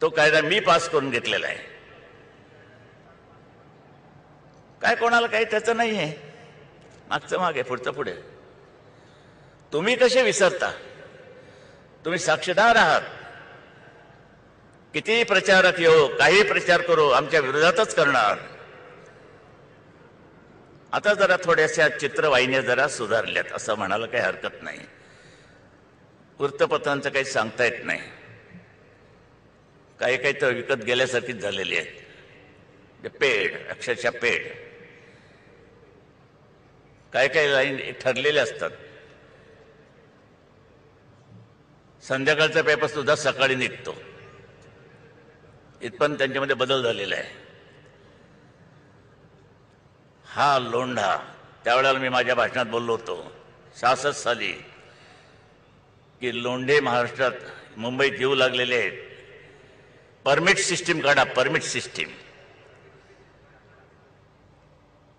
तो कायदा मी पास करून घेतलेला आहे. काय कोणाला काही त्याचं नाही आहे. मागचं मागे, पुढचं पुढे. तुम्ही कसे विसरता? तुम्ही साक्षीदार आहात. किती प्रचारक येऊ, काही प्रचार करू, आमच्या विरोधातच करणार. आता जरा थोड्याशा चित्रवाहिन्या जरा सुधारल्यात असं म्हणायला काही हरकत नाही. वृत्तपत्रांचं काही सांगता येत नाही. काही काही तर विकत गेल्यासारखीच झालेली आहेत. पेड, अक्षरशः पेड. काही काही लाईन ठरलेल्या असतात. संध्याकाळचा पेपर सुद्धा सकाळी निघतो. इथपर्यंत त्यांच्यामध्ये बदल झालेला आहे. हा लोंढा त्यावेळेला मी माझ्या भाषणात बोललो होतो 66 साली की लोंढे महाराष्ट्रात मुंबईत येऊ लागलेले आहेत. परमिट सिस्टीम काढा, परमिट सिस्टीम.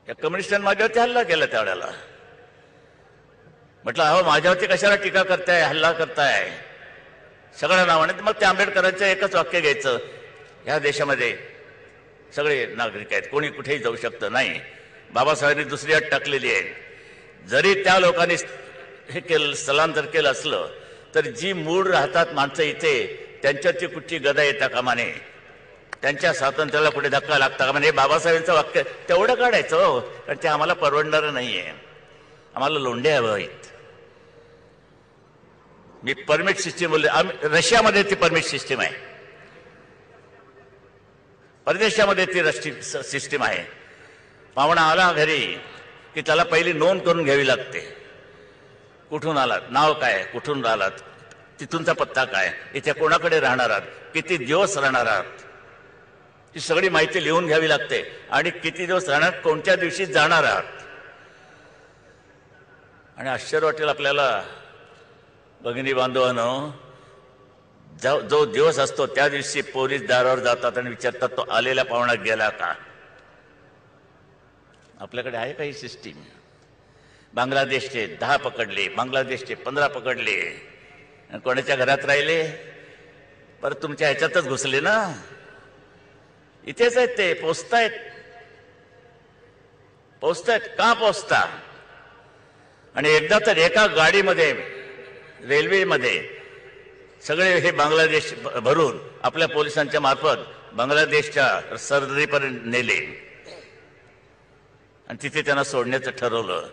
या कम्युनिस्टांनी माझ्यावरती हल्ला केला त्यावेळेला. म्हटलं अहो माझ्यावरती कशाला टीका करताय, हल्ला करताय सगळ्या नावाने. मग ते आंबेडकरांचं एकच वाक्य घ्यायचं, ह्या देशामध्ये सगळे नागरिक आहेत, कोणी कुठेही जाऊ शकतं नाही. बाबासाहेबांनी दुसरी अट टाकलेली आहे. जरी त्या लोकांनी हे केलं, स्थलांतर केलं असलं तर जी मूळ राहतात माणसं इथे, त्यांच्यावरती कुठची गदा येता कामा नये, त्यांच्या स्वातंत्र्याला कुठे धक्का लागता कामा नये. बाबासाहेबांचं वाक्य तेवढं काढायचं हो, कारण ते आम्हाला परवडणारं नाहीये. आम्हाला लोंढे हवं आहेत. मी परमिट सिस्टीम बोलले. रशियामध्ये ती परमिट सिस्टीम आहे, परदेशामध्ये ती सिस्टीम आहे. पाहुणा आला घरी की त्याला पहिली नोंद करून घ्यावी लागते. कुठून आलात, नाव काय, कुठून राहिलात, तिथूनचा पत्ता काय, इथे कोणाकडे राहणार आहात, किती दिवस राहणार आहात, ही सगळी माहिती लिहून घ्यावी लागते. आणि किती दिवस राहणार, कोणत्या दिवशी जाणार आहात. आणि आश्चर्य वाटेल आपल्याला भगिनी बांधवांनो, जो दिवस असतो त्या दिवशी पोलीस दारावर जातात आणि विचारतात तो आलेला पाहुणा गेला का. आपल्याकडे आहे काही सिस्टीम. बांगलादेशचे 10 पकडले, बांगलादेशचे 15 पकडले, कोणाच्या घरात राहिले, परत तुमच्या ह्याच्यातच घुसले ना. इथेच आहेत ते, पोचतायत का पोचता. आणि एकदा तर एका गाडीमध्ये रेल्वेमध्ये सगळे हे बांगलादेश भरून आपल्या पोलिसांच्या मार्फत बांगलादेशच्या सरहद्दीपर्यंत नेले आणि तिथे त्यांना सोडण्याचं ठरवलं.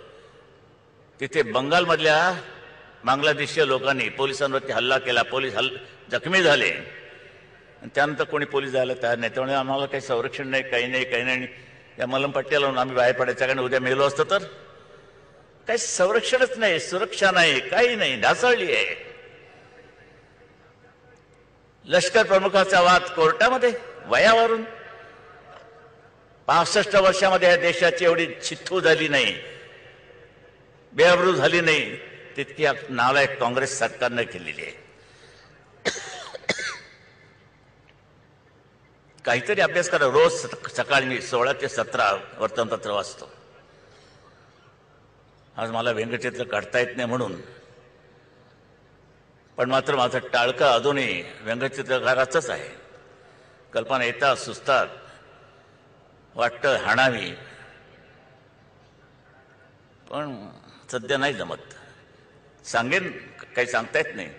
तिथे बंगालमधल्या बांगलादेशीय लोकांनी पोलिसांवरती हल्ला केला, पोलीस जखमी झाले आणि त्यानंतर कोणी पोलीस जायला तयार नाही. त्यामुळे आम्हाला काही संरक्षण नाही, काही नाही. या मलमपट्ट्या लावून आम्ही बाहेर पडायचं, कारण उद्या मेलो असतं तर. काही संरक्षणच नाही, सुरक्षा नाही, काही नाही, ढासळली आहे. लष्कर प्रमुखाचा वाद कोर्टामध्ये वयावरून. 65 वर्षामध्ये या देशाची एवढी चिथ्थू झाली नाही, बेअब्रू झाली नाही, तितकी नालायक काँग्रेस सरकारने केलेली आहे. काहीतरी अभ्यास करा. रोज सकाळी मी 16 ते 17 वर्तमानपत्र वाचतो. आज मला व्यंगचित्र काढता येत नाही म्हणून, पण मात्र माझं टाळकं अजूनही व्यंगचित्रकाराचंच आहे. कल्पना येतात, सुचतात, वाटतं हाणावी, पण सध्या नाही जमत. सांगेन, काही सांगता येत नाही.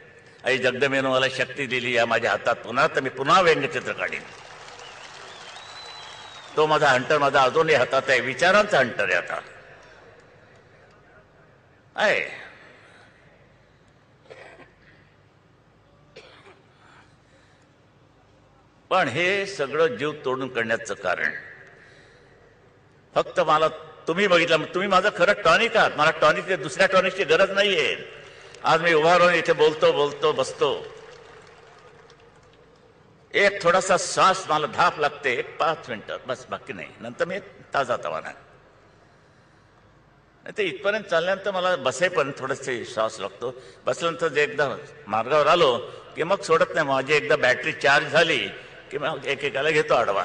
आई जगदंबेनं मला शक्ती दिली या माझ्या हातात पुन्हा, तर मी पुन्हा व्यंगचित्र काढीन. तो माझा हंटर माझा अजूनही हातात आहे, विचारांचा हंटर आहे आता आहे. पण हे सगळं जीव तोडून करण्याचं कारण फक्त मला तुम्ही बघितलं, तुम्ही माझं खरं टॉनिक आहात. मला टॉनिक, दुसऱ्या टॉनिकची गरज नाहीये. आज मी उभा राहून इथे बोलतो बसतो. एक थोडासा श्वास मला धाप लागते, 5 मिनिटं बस, बाकी नाही. नंतर मी ताजा तवाना. नाही ते इथपर्यंत चालल्यानंतर मला बसेपर्यंत थोडंसं श्वास लागतो. बसल्यानंतर जे एकदा मार्गावर आलो की मग सोडत नाही. माझी एकदा बॅटरी चार्ज झाली की मग एकेकाला घेतो आडवा.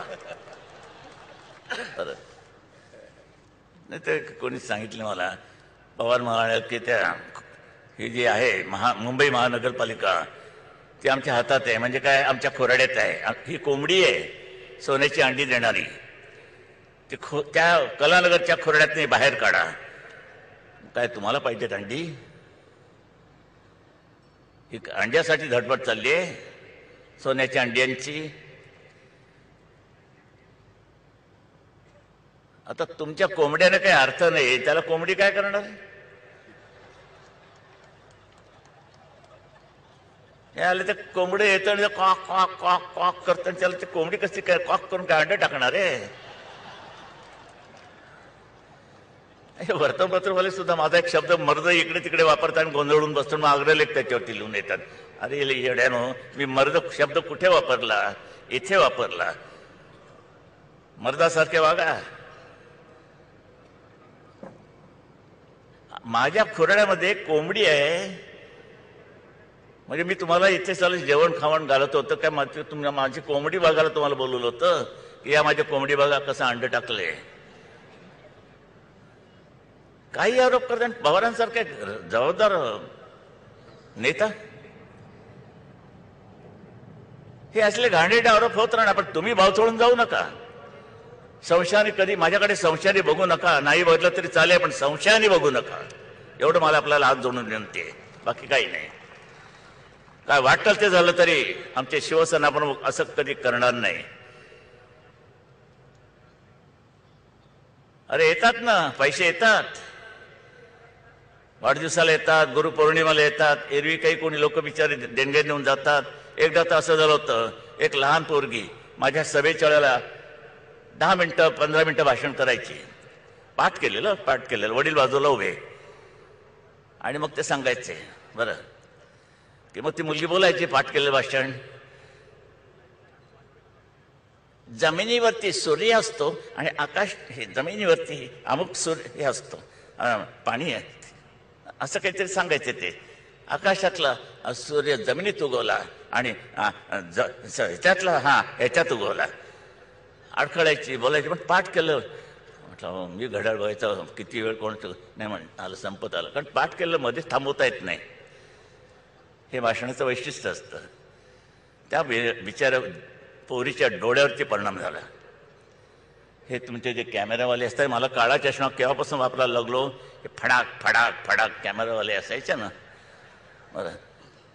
नाही ते कोणी सांगितलं मला, पवार म्हणाले की ही जी आहे मुंबई महानगरपालिका ती आमच्या हातात आहे. म्हणजे काय, आमच्या खोराड्यात आहे. ही कोंबडी आहे सोन्याची अंडी देणारी. ती त्या कलानगरच्या खोराड्यात नाही, बाहेर काढा. काय तुम्हाला पाहिजेत अंडी? ही अंड्यासाठी धडपड चालली आहे, सोन्याच्या अंड्यांची. आता तुमच्या कोंबड्याने काही अर्थ नाही, त्याला कोंबडी काय करणार? हे आले ते कोंबडे येतं आणि कॉक कॉक कॉक कॉक करतं आणि त्याला ते कोंबडी कशी काय कॉक करून काय अंडे टाकणार आहे. हे वर्तमानपत्रवाले सुद्धा माझा एक शब्द मर्द इकडे तिकडे वापरतात आणि गोंधळून बसतो, मग अग्रलेख त्याच्यावरती लिहून येतात. अरे येड्यानो, मी मर्द शब्द कुठे वापरला? इथे वापरला. मर्दासारखे वागा. माझ्या खुराड्यामध्ये कोंबडी आहे म्हणजे मी तुम्हाला इथे चालू जेवण खावण घालत होतं काय? तुम्हाला माझी कोंबडी बघायला तुम्हाला बोलवलं होतं की या माझ्या कोंबडी बघा कसं अंड टाकलंय. काही आरोप करतात. पवारांसारखे जबाबदार नेता हे असले घाणेरडे आरोप होत राहणार. पण तुम्ही भाव सोडून जाऊ नका. संशयाने कधी माझ्याकडे संशयाने बघू नका. नाही बघलं तरी चालेल पण संशयाने बघू नका. एवढं मला आपल्याला हात जोडून विनंती आहे. बाकी काही नाही. काय वाटलं ते झालं तरी आमचे शिवसेना प्रमुख असं कधी करणार नाही. अरे येतात ना, पैसे येतात, वाढदिवसाला येतात, गुरुपौर्णिमेला येतात. एरवी काही कोणी लोक बिचारे देणगे देऊन जातात. एकदा तर असं झालं होतं, एक लहान पोरगी माझ्या सभेच्या वेळेला 10 मिनिटं 15 मिनिटं भाषण करायची. पाठ केलेलं वडील बाजूला उभे आणि मग ते सांगायचे बरं की मग ती मुलगी बोलायची पाठ केलेलं भाषण. जमिनीवरती सूर्य असतो आणि आकाश हे जमिनीवरती अमुक सूर्य हे असतो, पाणी आहे असं काहीतरी सांगायचे. ते आकाशातला सूर्य जमिनीत उगवला आणि ह्याच्यातला ह्याच्यात उगवला. अडखळायची बोलायची पण पाठ केलं. म्हटलं मी घड्याळ बघायचं किती वेळ कोणतं नाही म्हण आलं संपत आलं. कारण पाठ केलं मध्येच थांबवता येत नाही. हे भाषणाचं वैशिष्ट्य असतं. त्या बिचाऱ्या पोरीच्या डोळ्यावरती परिणाम झाला. हे तुमचे जे कॅमेरावाले असतात, मला काळा चष्मा केव्हापासून वापरायला लागलो, हे फडाक फडाक फडाक कॅमेरावाले असायचे ना, बरं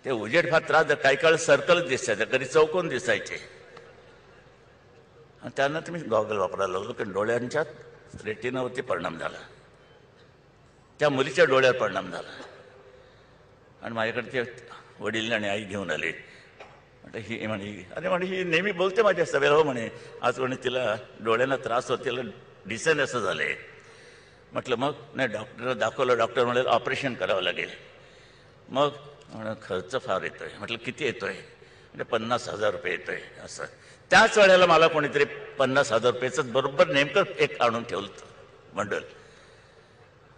ते उजेड फार त्रास. काही काळ सर्कलच दिसायचं, कधी चौकोन दिसायचे. आणि त्यानंतर मी गॉगल वापरायला लागलो कारण डोळ्यांच्या रेटिनावरती परिणाम झाला. त्या मुलीच्या डोळ्यावर परिणाम झाला. आणि माझ्याकडे ते वडील आणि आई घेऊन आले. म्हटलं ही म्हणे ही नेहमी बोलते माझ्या सभेला. हो म्हणे आज म्हणे तिला डोळ्यांना त्रास होतो, तिला दिसेन असं झालंय. म्हटलं मग नाही, डॉक्टर दाखवलं. डॉक्टर म्हणाले ऑपरेशन करावं लागेल. मग खर्च फार येतोय. म्हटलं किती येतोय? म्हणजे 50,000 रुपये येतोय. असं त्याच वेळेला मला कोणीतरी 50,000 रुपयेचं बरोबर नेमकं एक आणून ठेवलं बंडल.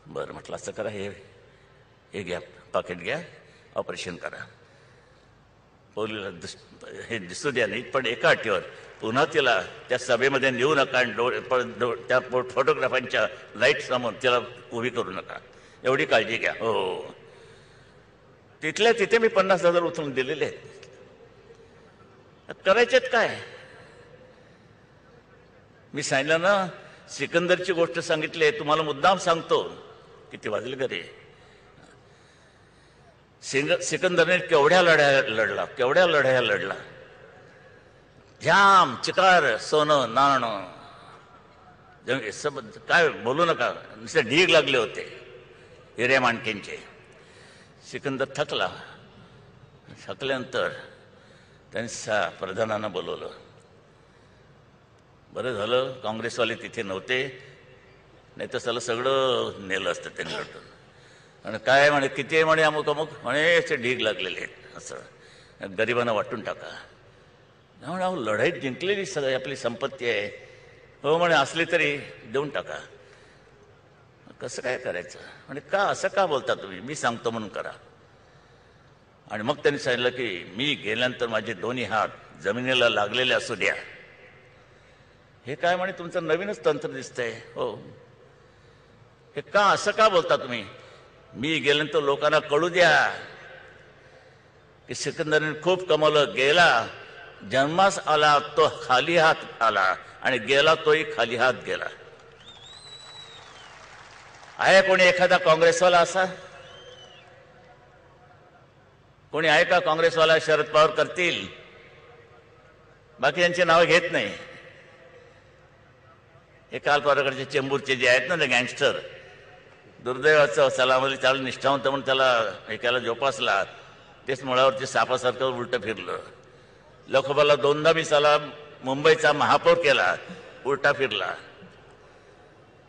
बरं म्हटलं असं करा, हे घ्या, पाकिट घ्या, ऑपरेशन करा. पोलीला हे दिसू द्या नाही, पण एका अटीवर पुन्हा तिला त्या सभेमध्ये नेऊ नका आणि त्या फोटोग्राफांच्या लाईट समोर तिला उभी करू नका. एवढी काळजी घ्या. हो, तिथल्या तिथे मी 50,000 उचलून दिलेले आहेत. करायचेत काय? मी सांगितलं ना, सिकंदरची गोष्ट सांगितली. तुम्हाला मुद्दाम सांगतो. किती वाजले घरी. सिकंदरने केवढ्या लढ्या लढला. जाम चिकार सोनं नाणं काय बोलू नका. नुसते ढीग लागले होते हिरे माणकेंचे. सिकंदर थकल्यानंतर त्यांनी प्रधानांना बोलवलं. बरं झालं काँग्रेसवाले तिथे नव्हते, नाही तर त्याला सगळं नेलं असतं त्यांनी लढून. आणि काय म्हणे किती आहे म्हणे अमुक अमुक म्हणे असे ढीग लागलेले आहेत. असं गरिबांना वाटून टाका. म्हणे अहो लढाईत जिंकलेली सगळी आपली संपत्ती आहे. हो म्हणे असली तरी देऊन टाका. कसं काय करायचं? म्हणजे का असं का बोलता तुम्ही? मी सांगतो म्हणून करा. आणि मग त्यांनी सांगितलं की मी गेल्यानंतर माझे दोन्ही हात जमिनीला लागलेले असू द्या. हे काय म्हणे तुमचं नवीनच तंत्र दिसतंय. हो, हे का असं का बोलता तुम्ही? मी गेल्यानंतर लोकांना कळू द्या की सिकंदरने खूप कमवलं. गेला जन्मास आला तो खाली हात आला आणि गेला तोही खाली हात गेला. आहे कोणी एखादा काँग्रेसवाला असा? कोणी आहे का काँग्रेसवाला? शरद पवार करतील, बाकी यांची नावं घेत नाही. हे काल परवाकडचे चेंबूरचे जे आहेत ना ते गँगस्टर, दुर्दैवाचं सलामली चालू निष्ठावंत म्हणून त्याला एकाला जोपासला. तेच मुळावरती सापासारखं उलटं फिरलं. लोकसभेला 2दा मी मुंबईचा महापौर केला, उलटा फिरला.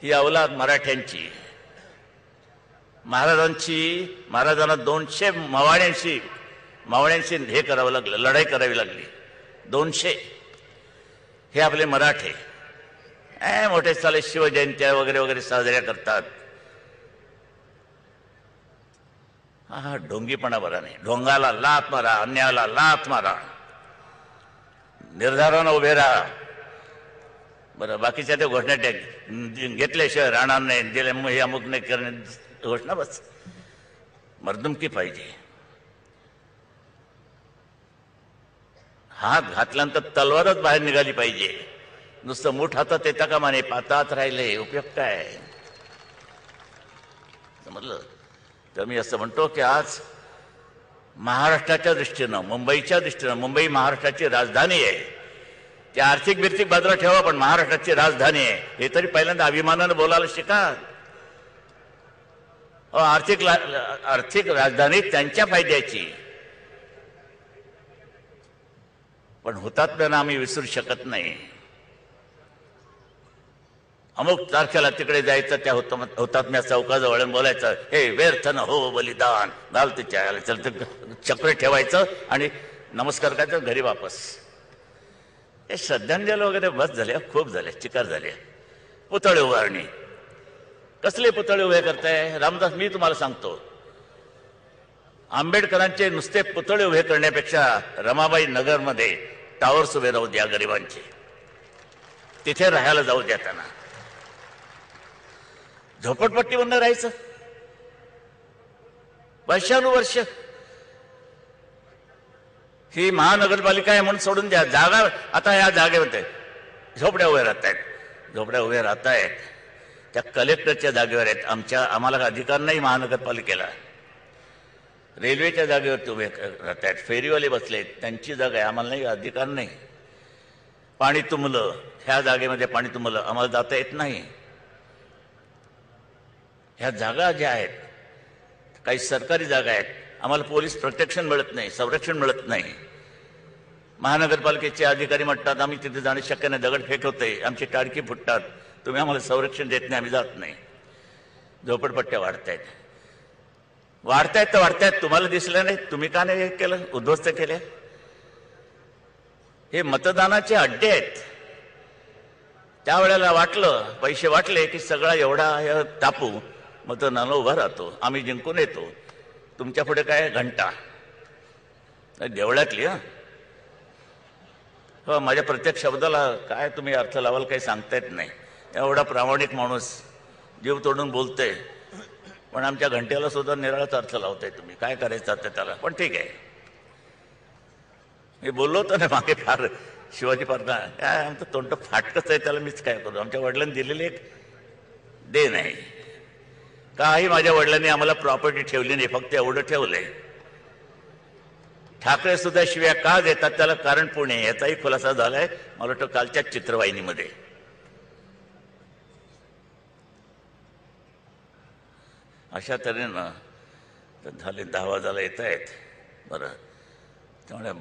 ही अवलाद मराठ्यांची. महाराजांना 200 मावळ्यांशी हे करावं लागलं, लढाई करावी लागली. 200 हे आपले मराठे मोठे साले शिवजयंत्या वगैरे वगैरे साजऱ्या करतात. हा ढोंगीपणा बरा नाही. ढोंगाला लाथ मारा, अन्यायाला लाथ मारा, निर्धारानं उभे राहा. बरं, बाकीच्या त्या घोषणा घेतल्याशिवाय राहणार नाही, दिले हे अमुक नाही करणे घोषणा, बस मर्दुमकी पाहिजे. हात घातल्यानंतर तलवारच बाहेर निघाली पाहिजे. नुसतं मूठ हातात येता का माने, पातात राहिले उपयोग काय? समजलं? तर मी असं म्हणतो की आज महाराष्ट्राच्या दृष्टीनं, मुंबईच्या दृष्टीनं, मुंबई महाराष्ट्राची राजधानी आहे. ती आर्थिक बिर्थिक बाजूला ठेवा, पण महाराष्ट्राची राजधानी आहे हे तरी पहिल्यांदा अभिमानानं बोलायला शिका. आर्थिक राजधानी त्यांच्या फायद्याची, पण हुतात्म्यांना आम्ही विसरू शकत नाही. अमुक तारखेला तिकडे जायचं, त्या हुतात्म्या चौकाजवळ बोलायचं, हे व्यर्थ न हो बलिदान, घाल तिच्या चक्र ठेवायचं आणि नमस्कार करायचं, घरी वापस. हे श्रद्धांजली वगैरे बस झाले, खूप झाले, चिकार झाले. पुतळे उभारणी, कसले पुतळे उभे करताय? रामदास, मी तुम्हाला सांगतो, आंबेडकरांचे नुसते पुतळे उभे करण्यापेक्षा रमाबाई नगरमध्ये टावर्स उभे राहू द्या गरिबांचे, तिथे राहायला जाऊ द्या त्यांना. झोपडपट्टीवर राहायचं वर्षानुवर्ष. ही महानगरपालिका आहे म्हणून सोडून द्या जागा. आता या जागेमध्ये झोपड्या उभ्या राहत आहेत, त्या कलेक्टरच्या जागेवर आहेत. आम्हाला अधिकार नाही महानगरपालिकेला. रेल्वेच्या जागेवरती उभे राहत आहेत, फेरीवाले बसले, त्यांची जागा आहे, आम्हाला नाही, अधिकार नाही. पाणी तुंबलं, ह्या जागेमध्ये पाणी तुंबलं, आम्हाला जाता येत नाही. ह्या जागा ज्या आहेत काही सरकारी जागा आहेत, आम्हाला पोलीस प्रोटेक्शन मिळत नाही, संरक्षण मिळत नाही. महानगरपालिकेचे अधिकारी म्हणतात आम्ही तिथे जाणे शक्य नाही, दगडफेक होते, आमची टाळकी फुटतात, तुम्ही आम्हाला संरक्षण देत नाही, आम्ही जात नाही. झोपडपट्ट्या वाढतायत तर वाढतायत, तुम्हाला दिसलं नाही? तुम्ही का नाही हे केलं, उद्ध्वस्त केले? हे मतदानाचे अड्डे आहेत. त्यावेळेला वाटलं, पैसे वाटले की सगळा एवढा टापू मतदानाला उभा राहतो, आम्ही जिंकून येतो. तुमच्या पुढे काय घंटा देवळातली. हो, माझ्या प्रत्येक शब्दाला काय तुम्ही अर्थ लावाल काही सांगता येत नाही. एवढा प्रामाणिक माणूस जीव तोडून बोलतोय, पण आमच्या घंट्याला सुद्धा निराळाच अर्थ लावताय तुम्ही. काय करायचं आता त्याला? पण ठीक आहे, मी बोललो होतो ना मागे, फार शिवाजी पार्क काय आमचं तोंड फाटकच आहे, त्याला मीच काय करू. आमच्या वडिलांनी दिलेली एक देण आहे. काही माझ्या वडिलांनी आम्हाला प्रॉपर्टी ठेवली नाही, फक्त एवढं ठेवलंय. ठाकरे सुद्धा शिव्या का देतात त्याला कारण पुणे, याचाही खुलासा झालाय मला वाटतं कालच्या चित्रवाहिनीमध्ये. अशा तऱ्हेनं झाले 10 वाजायला येत आहेत. बरं, त्यामुळे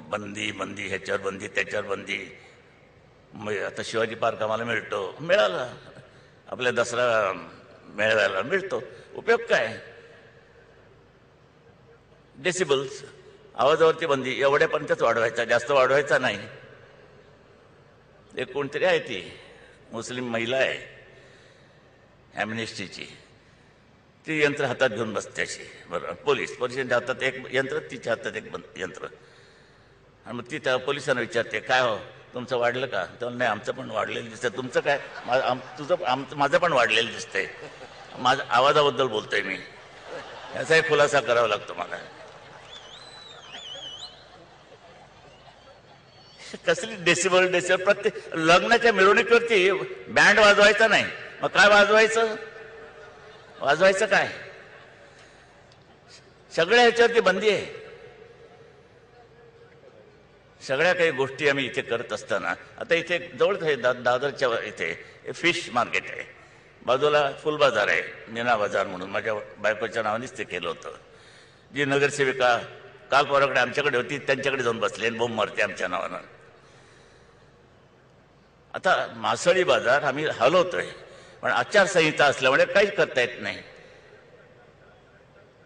बंदी ह्याच्यावर बंदी त्याच्यावर बंदी. आता शिवाजी पार्क आम्हाला मिळाला, आपल्या दसरा मेळाव्याला मिळतो, उपयोग काय? डेसिबल्स, आवाजावरती बंदी, एवढ्यापर्यंतच वाढवायचा, जास्त वाढवायचा नाही. एक कोणतरी आहे, ती मुस्लिम महिला आहे ॲम्नेस्टीची, ती यंत्र हातात घेऊन बसते अशी. बरं, पोलिसांच्या हातात एक यंत्र, तिच्या हातात एक यंत्र. आणि मग ती त्या पोलिसांना विचारते, काय हो तुमचं वाढलं का? तर नाही, आमचं पण वाढलेलं दिसतंय. तुमचं काय? माझं पण वाढलेलं दिसतंय. माझ्या आवाजाबद्दल बोलतोय मी, याचाही खुलासा करावा लागतो मला. कसली डेसिबल प्रत्येक लग्नाच्या मिरवणुकीवरती बँड वाजवायचा नाही, मग काय वाजवायचं काय? सगळ्या ह्याच्यावरती बंदी आहे. सगळ्या काही गोष्टी आम्ही इथे करत असताना, आता इथे जवळच आहे दादरच्या इथे फिश मार्केट आहे, बाजूला फुल बाजार आहे, मीना बाजार म्हणून, माझ्या बायकोच्या नावानेच ते केलं होतं. जी नगरसेविका काल परवाकडे आमच्याकडे होती, त्यांच्याकडे जाऊन बसले आणि बोंब मारते आमच्या नावानं. आता मासळी बाजार आम्ही हलवतोय, पण आचारसंहिता असल्यामुळे काहीच करता येत नाही.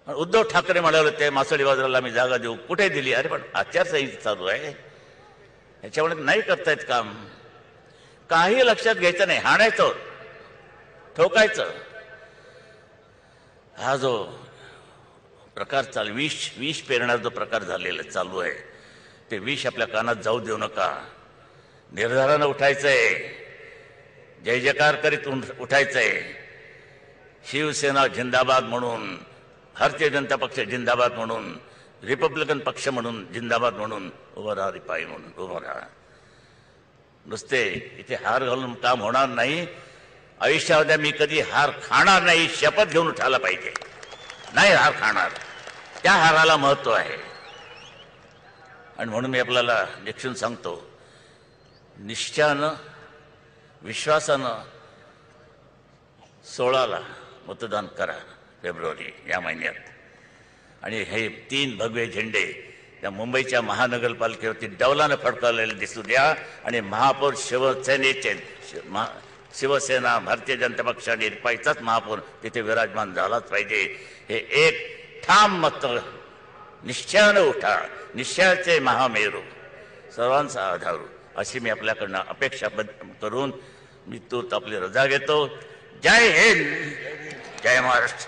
उद्धव ठाकरे म्हणाले होते मासळी बाजाराला आम्ही जागा देऊ, कुठे दिली? अरे पण आचारसंहिता चालू आहे, याच्यामुळे नाही करता येत काम. काही लक्षात घ्यायचं नाही, हाणायचं, ठोकायचं. हा जो प्रकार विष पेरण्याचा जो प्रकार झालेला चालू आहे, ते विष आपल्या कानात जाऊ देऊ नका. निर्धारानं उठायचंय, जय जयकार करीत उठायचंय. शिवसेना जिंदाबाद म्हणून, भारतीय जनता पक्ष जिंदाबाद म्हणून, रिपब्लिकन पक्ष म्हणून जिंदाबाद म्हणून उभं राहा, रिपाई म्हणून उभं राहा. नुसते इथे हार घालून काम होणार नाही. आयुष्यामध्ये मी कधी हार खाणार नाही, शपथ घेऊन उठायला पाहिजे. नाही हार खाणार, त्या हाराला महत्व आहे. आणि म्हणून मी आपल्याला निक्षून सांगतो, निश्चयानं, विश्वासानं 16ला मतदान करा, फेब्रुवारी या महिन्यात. आणि हे 3 भगवे झेंडे त्या मुंबईच्या महानगरपालिकेवरती डौलानं फडकवलेले दिसू द्या. आणि महापौर शिवसेना, भारतीय जनता पक्ष आणि रिपाईचाच महापौर तिथे विराजमान झालाच पाहिजे. हे एक ठाम मत, निश्चयानं उठा, निश्चयाचे महामेरू, सर्वांचा आधारू, अशी मी आपल्याकडनं अपेक्षा करून मी तूर्त आपली रजा घेतो. जय हिंद, जय महाराष्ट्र.